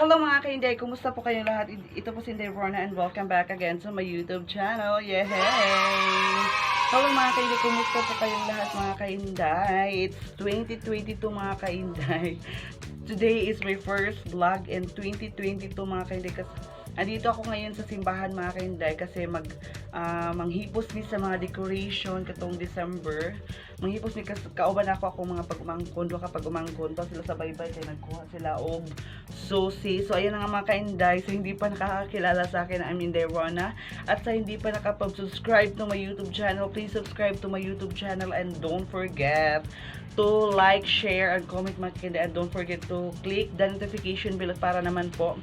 Hello mga kainday, kumusta po kayong lahat? Ito po si Inday Borna and welcome back again to my YouTube channel. Yay! Hello mga kainday, kumusta po kayong lahat mga kainday? It's 2022 mga kainday. Today is my first vlog in 2022 mga kainday. Andito ako ngayon sa simbahan mga kainday kasi manghipos ni sa mga decoration katong December. Manghipos ni kauban ako mga pag-umangkon kapag umangkon pa sila sa baybay kay nagkuha sila og susi. So ayan nga mga kainday, so hindi pa nakakakilala sa akin I'm Inday Rona at sa hindi pa nakapag-subscribe to my YouTube channel, please subscribe to my YouTube channel and don't forget to like, share, and comment mga kainday, and don't forget to click the notification bell para naman po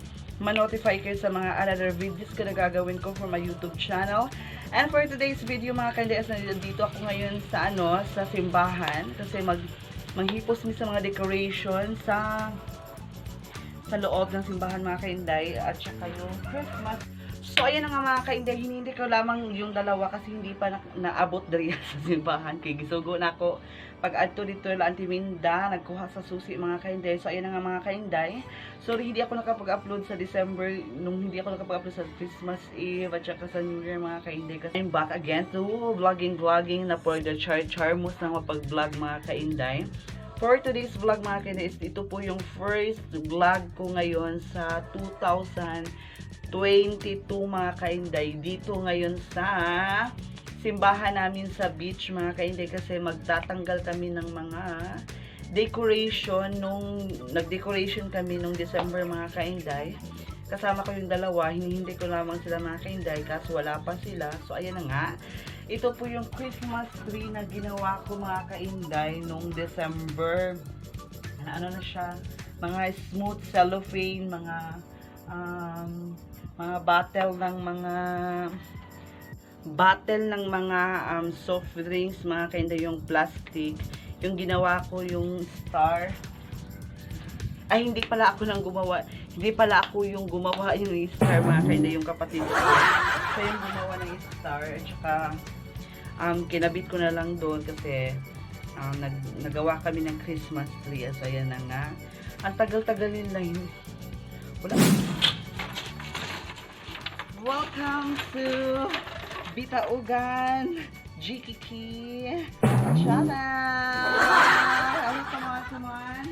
ma-notify kayo sa mga another videos ko na gagawin ko for my YouTube channel. And for today's video mga kainday, dito ako ngayon sa sa simbahan kasi manghipos mi sa mga decoration sa loob ng simbahan mga kainday at saka yung Christmas. So ayan nga mga kainday, hindi ko lamang yung dalawa kasi hindi pa naabot diri sa simbahan kay gisugo na ako pag adto dito la Antiminda nagkuha sa susi mga kainday. So ayan nga mga kainday, sorry hindi ako nakapag-upload sa December nung hindi ako nakapag-upload sa Christmas Eve at saka sa New Year mga kainday kasi I'm back again to vlogging na for the charmos na mapag-vlog mga kainday. For today's vlog mga kainday, ito po yung first vlog ko ngayon sa 2022 mga kainday, dito ngayon sa simbahan namin sa beach mga kainday kasi magtatanggal kami ng mga decoration nung nag-decoration kami nung December mga kainday. Kasama ko yung dalawa, hindi ko lamang sila mga kainday kaso wala pa sila. So ayan na nga, ito po yung Christmas tree na ginawa ko mga kainday nung December. Ano na siya, mga smooth cellophane, mga bottle ng mga soft drinks mga kainday, yung plastic. Yung ginawa ko yung star. Ay, hindi pala ako yung gumawa yung star mga kainday, yung kapatid ko. So yung gumawa ng star at saka kinabit ko na lang doon kasi nagawa kami ng Christmas tree. So ayan na nga. Ang tagal-tagal nila yun. Wala. Welcome to Bitaugan, Jikiki channel. Ano, come on.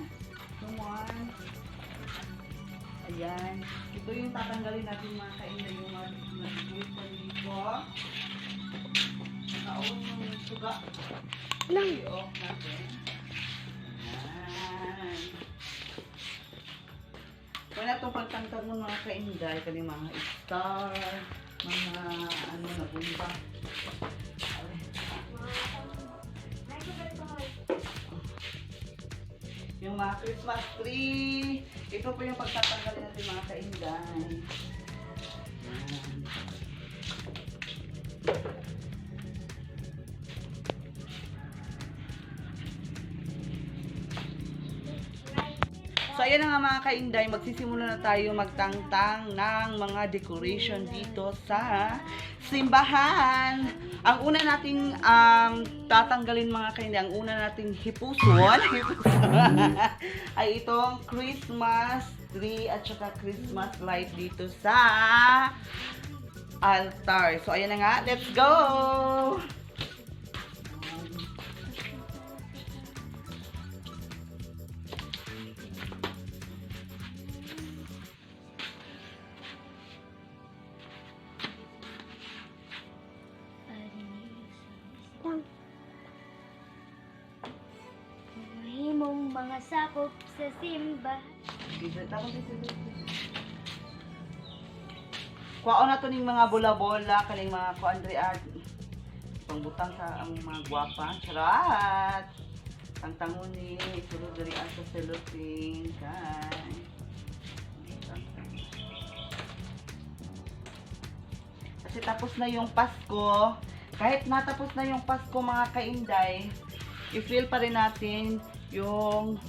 Ayan. Ito yung tatanggalin natin mga kainday, yung mga dito. Nakaon yung suga. I-off natin. Ayan. Wala itong pagtangtag mo mga kainday, kani mga star, mga na bumba. Yung mga Christmas tree. Ito po yung pagtatanggalin natin mga kainday. So ayan na nga mga kainday, magsisimula na tayo magtangtang ng mga decoration dito sa simbahan. Ang una nating tatanggalin mga kainday, ang una nating hipuson ay itong Christmas tree at saka Christmas light dito sa altar. So ayan na nga, let's go! Himong mga sakop sa simba. Kuwaon na to ning mga bola-bola kaning mga kuandria pangbutang sa ang mga gwapa. Charat. Tangtangon ni sulod diri sa cellophane kay. Kasi tapos na yung Pasko. Kahit natapos na yung Pasko mga kainday, i-feel pa rin natin yung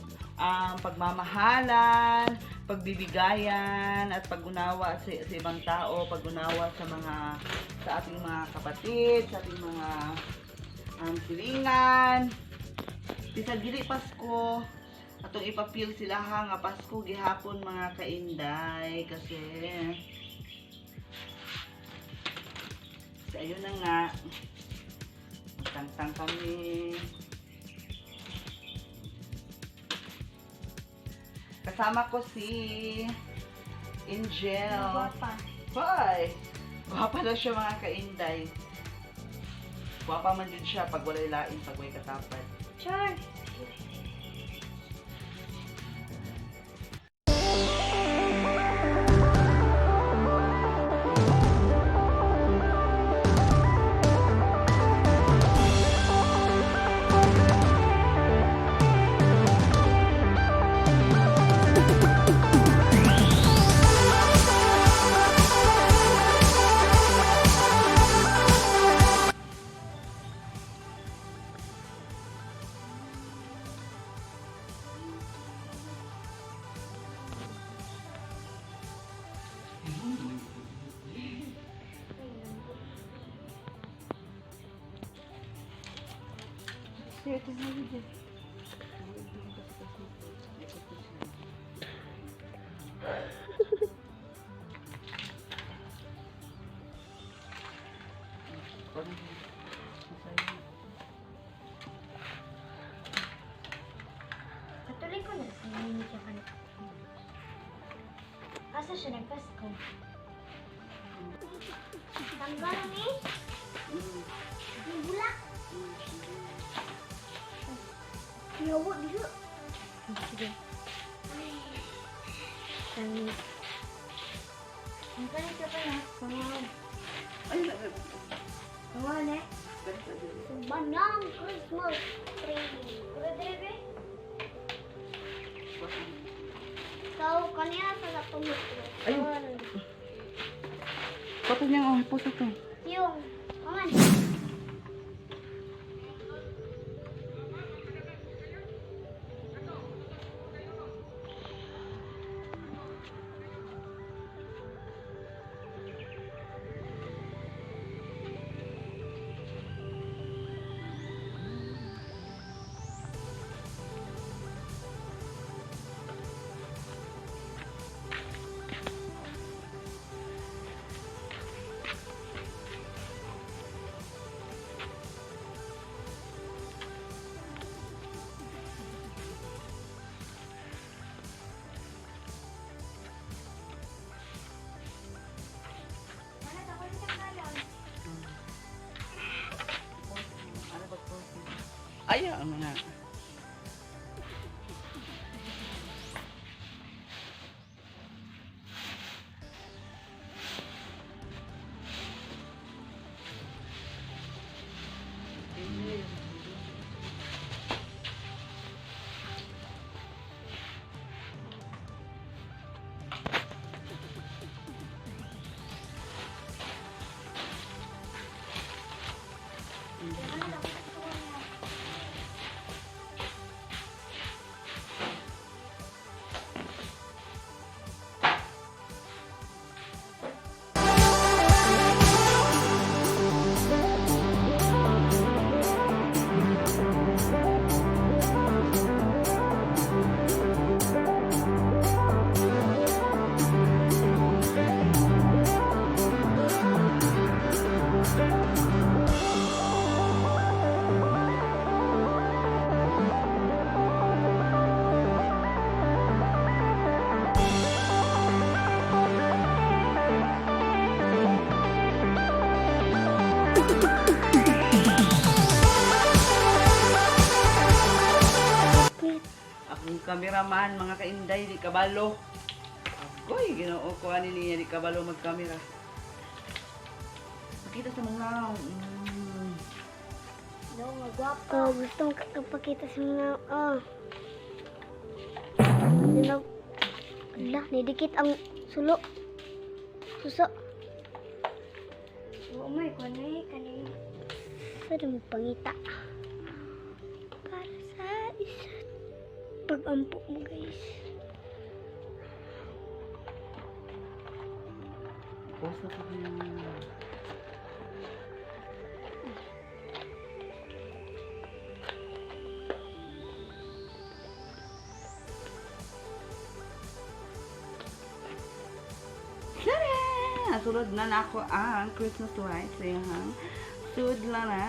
pagmamahalan, pagbibigayan, at pag-unawa sa ibang tao, pag-unawa sa ating mga kapatid, sa ating mga silingan. Bisag dili Pasko, atong ipapil sila ha nga Pasko gihapon mga kainday kasi ayun na nga tangtang kami kasama ko si Angel. Guwapa. Hoy! Gwapa daw siya mga kainday. Gwapa man din siya pag walay lain, pag may katapad. Char. Ito na video. Patuloy ko na sa hindi siya kanina. Asa siya nagpasko? Tanggal ni? Yung bulak? Yawa dito. Sige. Kami. Ang kalit ka pa na. Pangawag. Ay, Pangawag eh. Banang Christmas tree. Kura drebe? Ikaw, kanina sa kapamit ko. Ayun. Foto niya nga, post ito. Yung, kaman. Ayaw nga. Kameraman, mga kainday, di kabalo. Agoy, ginoo ko ani niya, di kabalo magkamera. Makita sa mga No, magwapo. Gusto kong kapakita sa mga, Ala, nidikit ang sulo. Suso. Oo, may kanay. Sana magpangita. Para sa isa't pag-ampo mo, guys. post na sa sulod na ako ang Christmas lights. Ayan. Sudla na.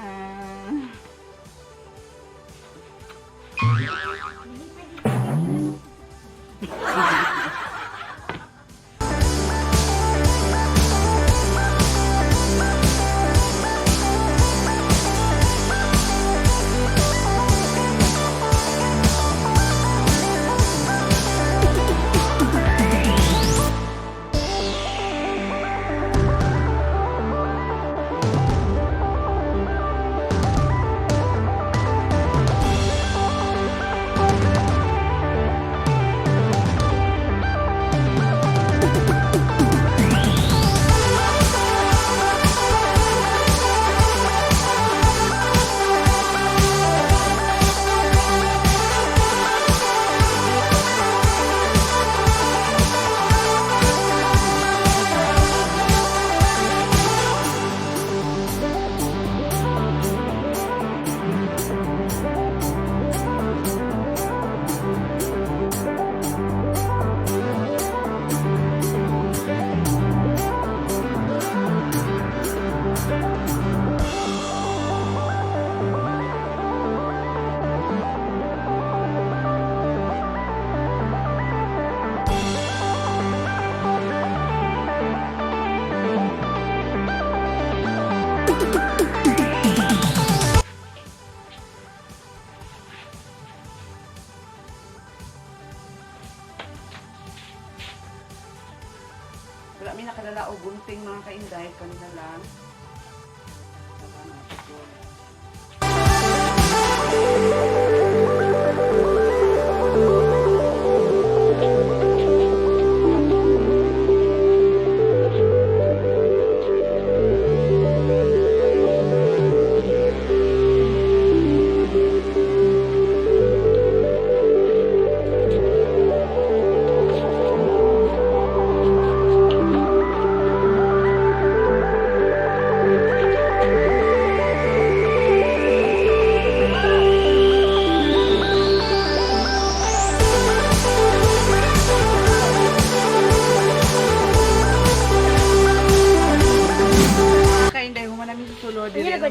Wala may nakadala o gunting mga kainday. Kanina lang.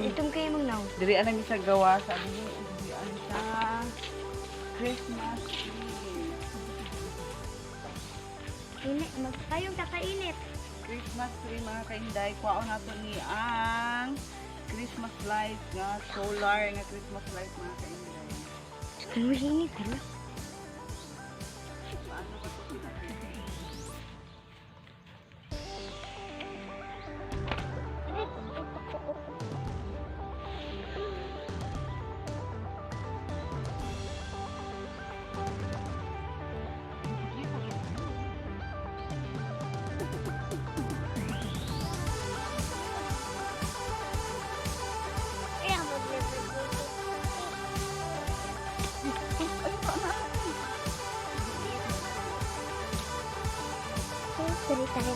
Itong kayo mong now. Diri ana mi sa gawa sa diri ang sa Christmas tree. Init, magkayong kakainit. Christmas tree mga kainday, kuwaon nato ni ang Christmas lights nga solar nga Christmas lights mga kainday. Ano init ko lang? Paano ba to pinakita? Dari tayo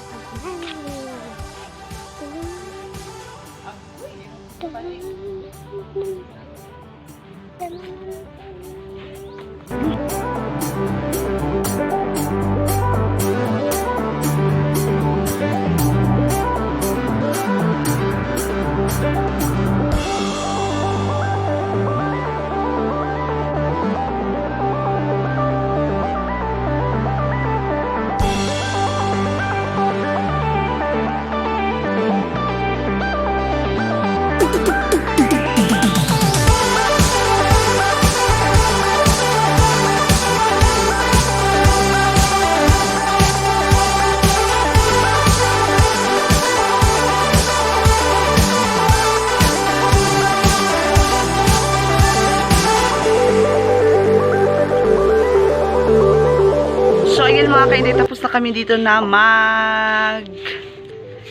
mga kainday, tapos na kami dito na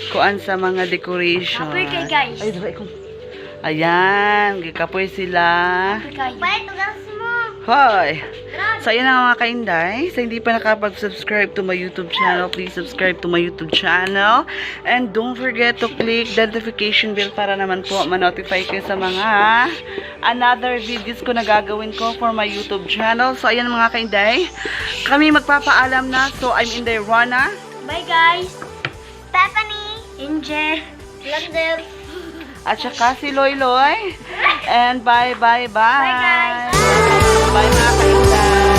kuan sa mga decoration. Kapoy kay guys. Ay, diba ikong... Ayan, gikapoy sila. Bye, tugas mo. Hoy! So, ayan na mga kainday. Sa hindi pa nakapag-subscribe to my YouTube channel, please subscribe to my YouTube channel. And don't forget to click the notification bell para naman po ma-notify kayo sa mga another videos ko na gagawin ko for my YouTube channel. So, ayan mga kainday. Kami magpapaalam na. So, I'm Inday Rona. Bye guys. Stephanie. Inje. London. At saka si Loy Loy. And bye, bye, bye. Bye, guys. Bye mga kainday.